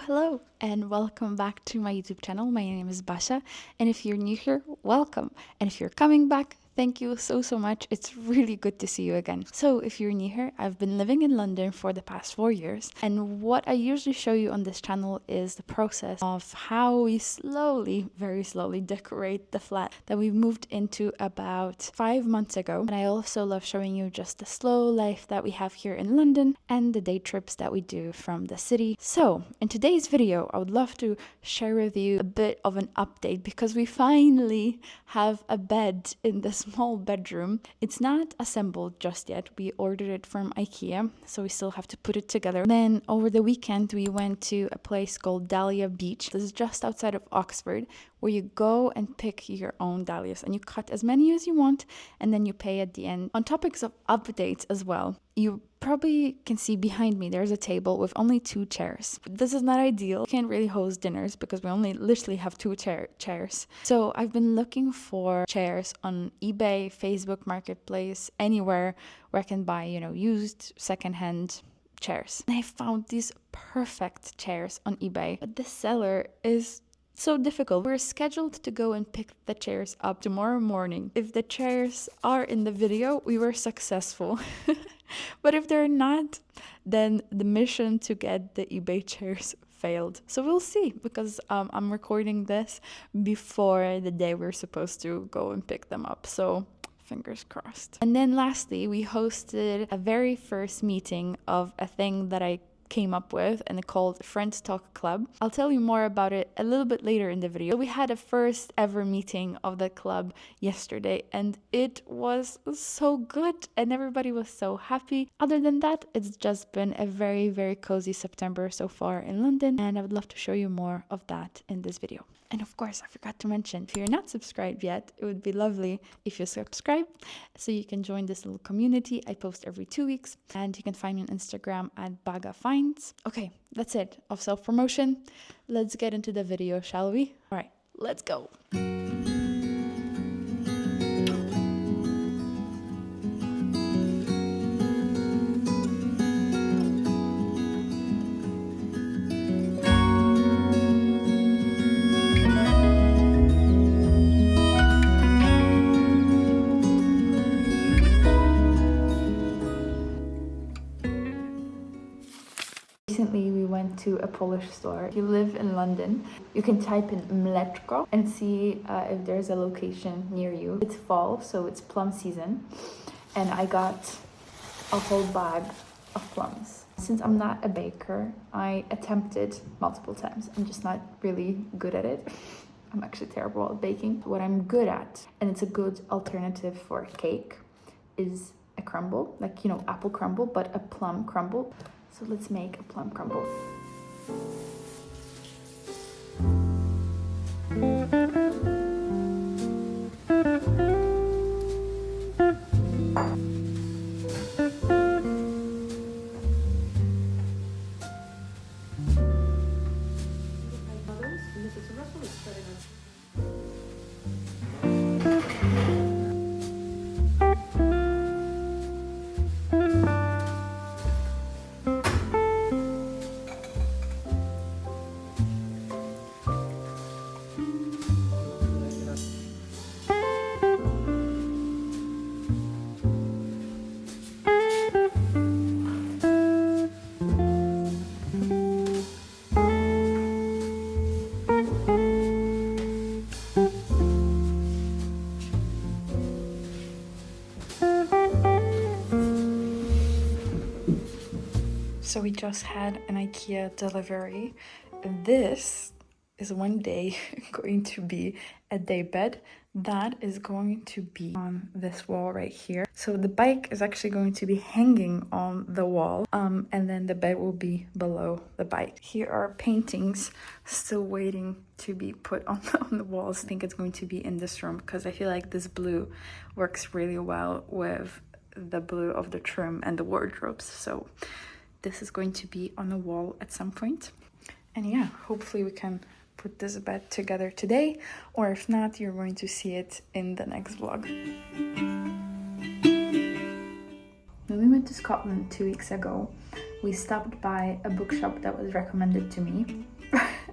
Hello, and welcome back to my YouTube channel. My name is Basia, and if you're new here, welcome. And if you're coming back, thank you so much. It's really good to see you again. So if you're new here, I've been living in London for the past 4 years, and what I usually show you on this channel is the process of how we very slowly decorate the flat that we moved into about 5 months ago. And I also love showing you just the slow life that we have here in London and the day trips that we do from the city. So in today's video, I would love to share with you a bit of an update because we finally have a bed in the small bedroom. It's not assembled just yet. We ordered it from IKEA, so we still have to put it together. Then over the weekend, we went to a place called Dahlia Beach. This is just outside of Oxford, where you go and pick your own dahlias and you cut as many as you want, and then you pay at the end. On topics of updates as well, you probably can see behind me there's a table with only 2 chairs. This is not ideal. You can't really host dinners because we only literally have 2 chairs. So I've been looking for chairs on eBay, Facebook Marketplace, anywhere where I can buy, used secondhand chairs. And I found these perfect chairs on eBay, but the seller is so difficult. We're scheduled to go and pick the chairs up tomorrow morning. If the chairs are in the video, we were successful. But if they're not, then the mission to get the eBay chairs failed. So we'll see, because I'm recording this before the day we're supposed to go and pick them up. So fingers crossed. And then lastly, we hosted a very first meeting of a thing that I came up with and called Friends Talk Club. I'll tell you more about it a little bit later in the video. We had a first ever meeting of the club yesterday and it was so good and everybody was so happy. Other than that, it's just been a very cozy September so far in London, and I would love to show you more of that in this video. And of course, I forgot to mention, if you're not subscribed yet, it would be lovely if you subscribe so you can join this little community. I post every 2 weeks, and you can find me on Instagram at @bagafinds. Okay, that's it of self-promotion. Let's get into the video, shall we? All right, let's go. Recently, we went to a Polish store. If you live in London, you can type in mleczko and see if there's a location near you. It's fall, so it's plum season, and I got a whole bag of plums. Since I'm not a baker, I attempted multiple times. I'm just not really good at it. I'm actually terrible at baking. What I'm good at, and it's a good alternative for cake, is a crumble, like, apple crumble, but a plum crumble. So let's make a plum crumble. So we just had an IKEA delivery. This is one day going to be a day bed. That is going to be on this wall right here. So the bike is actually going to be hanging on the wall, and then the bed will be below the bike. Here are paintings still waiting to be put on the walls. I think it's going to be in this room because I feel like this blue works really well with the blue of the trim and the wardrobes. So this is going to be on the wall at some point. And yeah, hopefully we can put this bed together today, or if not, you're going to see it in the next vlog. When we went to Scotland 2 weeks ago, we stopped by a bookshop that was recommended to me.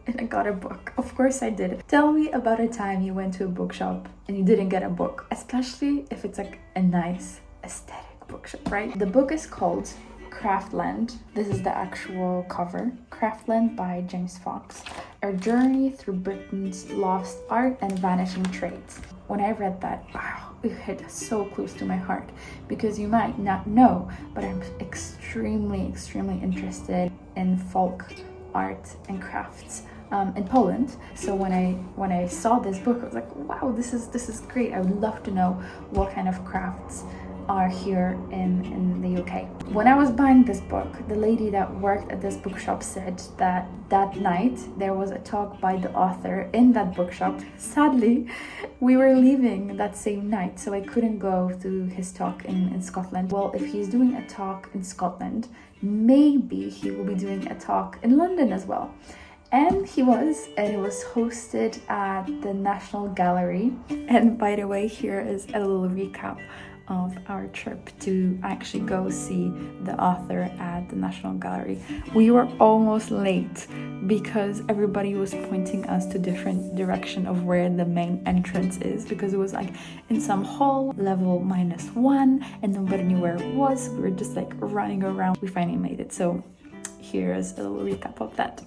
And I got a book. Of course I did. Tell me about a time you went to a bookshop and you didn't get a book, especially if it's like a nice aesthetic bookshop, right? The book is called Craftland. This is the actual cover. Craftland by James Fox. A journey through Britain's lost art and vanishing trades. When I read that, wow, it hit so close to my heart, because you might not know, but I'm extremely interested in folk art and crafts in Poland. So when I saw this book, I was like, wow, this is great. I would love to know what kind of crafts are here in the UK. When I was buying this book, the lady that worked at this bookshop said that that night there was a talk by the author in that bookshop. Sadly, we were leaving that same night, so I couldn't go to his talk in Scotland. Well, if he's doing a talk in Scotland, maybe he will be doing a talk in London as well. And he was, and it was hosted at the National Gallery. And by the way, here is a little recap of our trip to actually go see the author at the National Gallery. We were almost late because everybody was pointing us to different direction of where the main entrance is, because it was like in some hall, level -1, and nobody knew where it was. We were just like running around. We finally made it. So here's a little recap of that.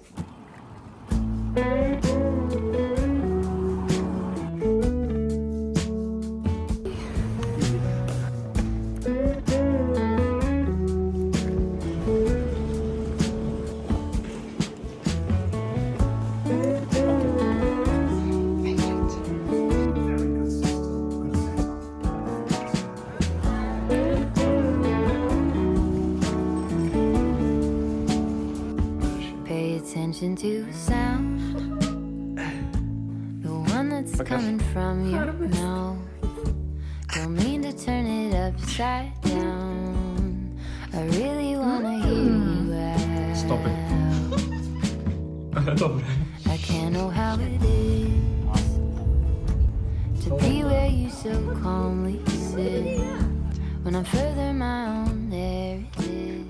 Attention to sound, the one that's coming from your mouth. Don't mean to turn it upside down. I really wanna hear you out. Stop it. Dobre. I can't know how it is to be where you so calmly sit. When I'm further my own, there it is.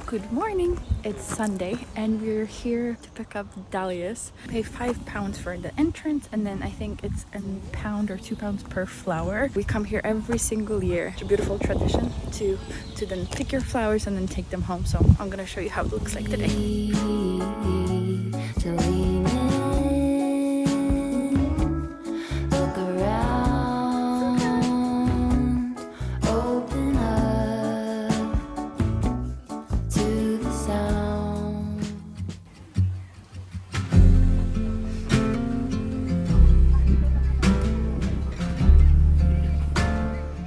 Good morning. It's Sunday and we're here to pick up dahlias. Pay £5 for the entrance, and then I think it's £1 or £2 per flower. We come here every single year. It's a beautiful tradition to then pick your flowers and then take them home. So I'm gonna show you how it looks like today. To lean in, look around, open up to the sound.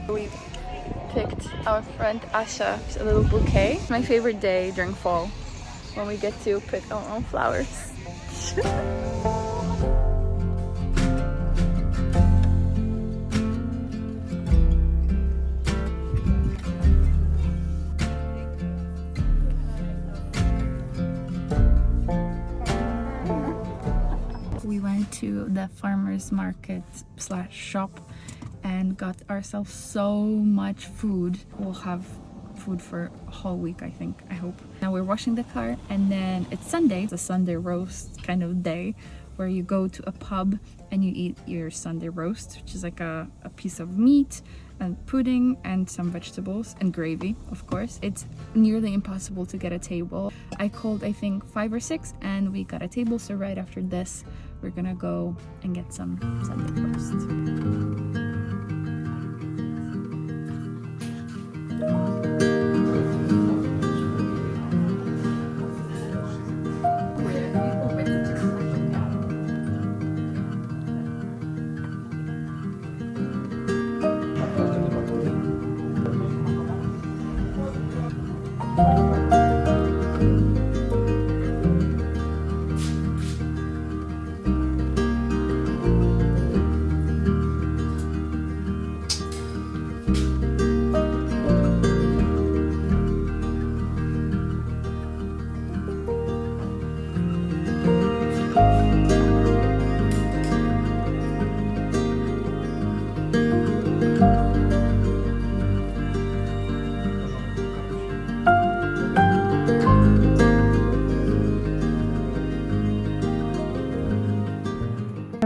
We picked our friend Asha a little bouquet. It's my favorite day during fall, when we get to pick our own flowers. We went to the farmer's market / shop and got ourselves so much food. We'll have food for a whole week, I think, I hope. Now we're washing the car, and then it's Sunday. It's a Sunday roast kind of day where you go to a pub and you eat your Sunday roast, which is like a piece of meat and pudding and some vegetables and gravy, of course. It's nearly impossible to get a table. I called, I think, 5 or 6 and we got a table. So right after this, we're gonna go and get some Sunday roast.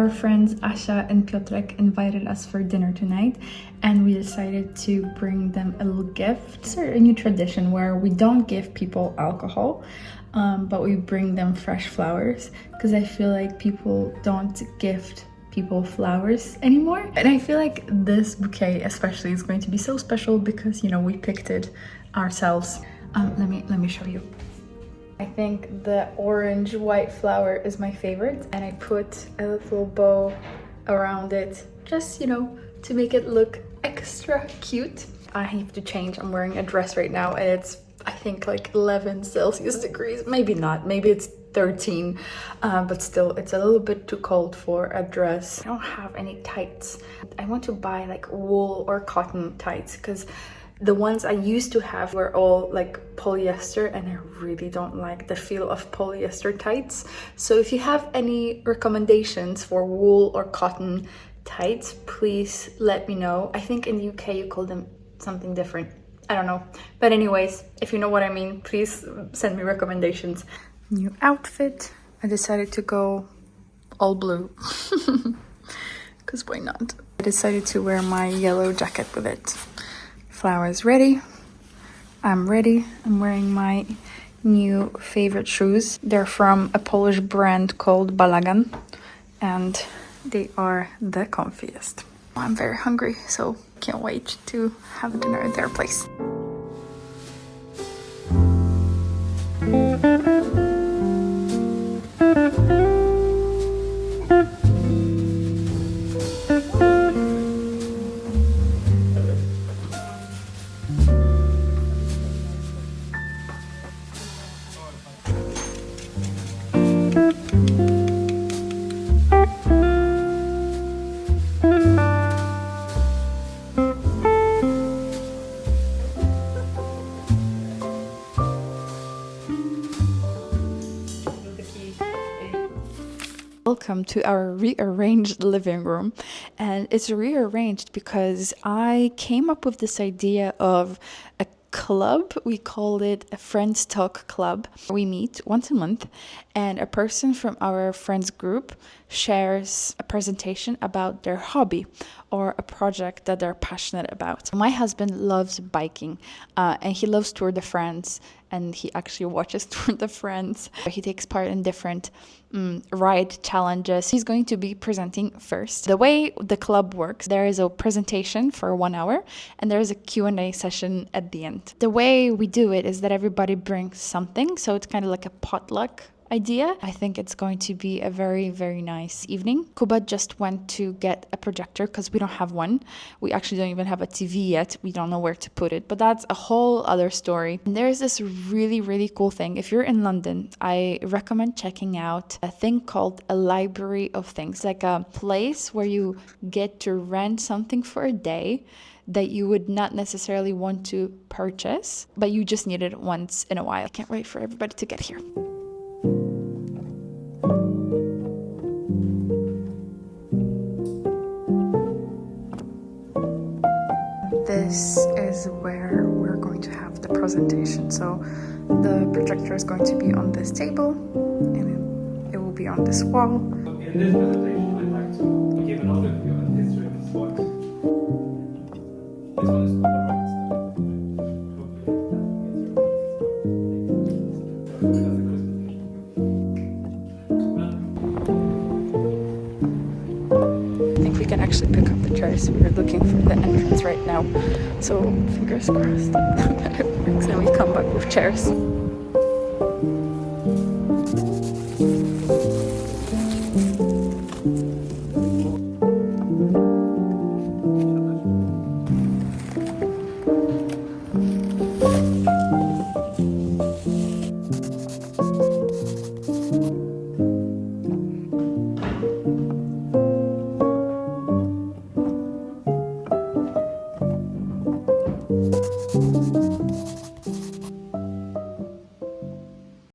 our friends Asha and Piotrek invited us for dinner tonight, and we decided to bring them a little gift. It's a new tradition where we don't give people alcohol, but we bring them fresh flowers, because I feel like people don't gift people flowers anymore. And I feel like this bouquet especially is going to be so special because, you know, we picked it ourselves. Let me show you. I think the orange white flower is my favorite, and I put a little bow around it just, you know, to make it look extra cute. I have to change. I'm wearing a dress right now, and it's, I think, like 11 Celsius degrees. Maybe not, maybe it's 13, but still it's a little bit too cold for a dress. I don't have any tights. I want to buy like wool or cotton tights, because the ones I used to have were all like polyester, and I really don't like the feel of polyester tights. So if you have any recommendations for wool or cotton tights, please let me know. I think in the UK you call them something different. I don't know. But anyways, if you know what I mean, please send me recommendations. New outfit. I decided to go all blue. Because why not? I decided to wear my yellow jacket with it. Flowers ready. I'm ready. I'm wearing my new favorite shoes. They're from a Polish brand called Balagan, and they are the comfiest. I'm very hungry, so can't wait to have dinner at their place. Welcome to our rearranged living room, and it's rearranged because I came up with this idea of a club. We called it a Friends Talk Club. We meet once a month, and a person from our friends group shares a presentation about their hobby or a project that they're passionate about. My husband loves biking, and he loves Tour de France, and he actually watches Tour de France. He takes part in different ride challenges. He's going to be presenting first. The way the club works, there is a presentation for 1 hour, and there is a Q&A session at the end. The way we do it is that everybody brings something, so it's kind of like a potluck idea. I think it's going to be a very, very nice evening. Kuba just went to get a projector because we don't have one. We actually don't even have a TV yet. We don't know where to put it, but that's a whole other story. And there's this really, really cool thing. If you're in London, I recommend checking out a thing called a library of things, like a place where you get to rent something for a day that you would not necessarily want to purchase, but you just need it once in a while. I can't wait for everybody to get here. This is where we're going to have the presentation. So the projector is going to be on this table, and it will be on this wall. In this presentation, I'd like to give an overview of the history of this work. This one is copyright. I think we can actually pick up the chairs. We're looking for the entrance right now, so fingers crossed that it works and we come back with chairs.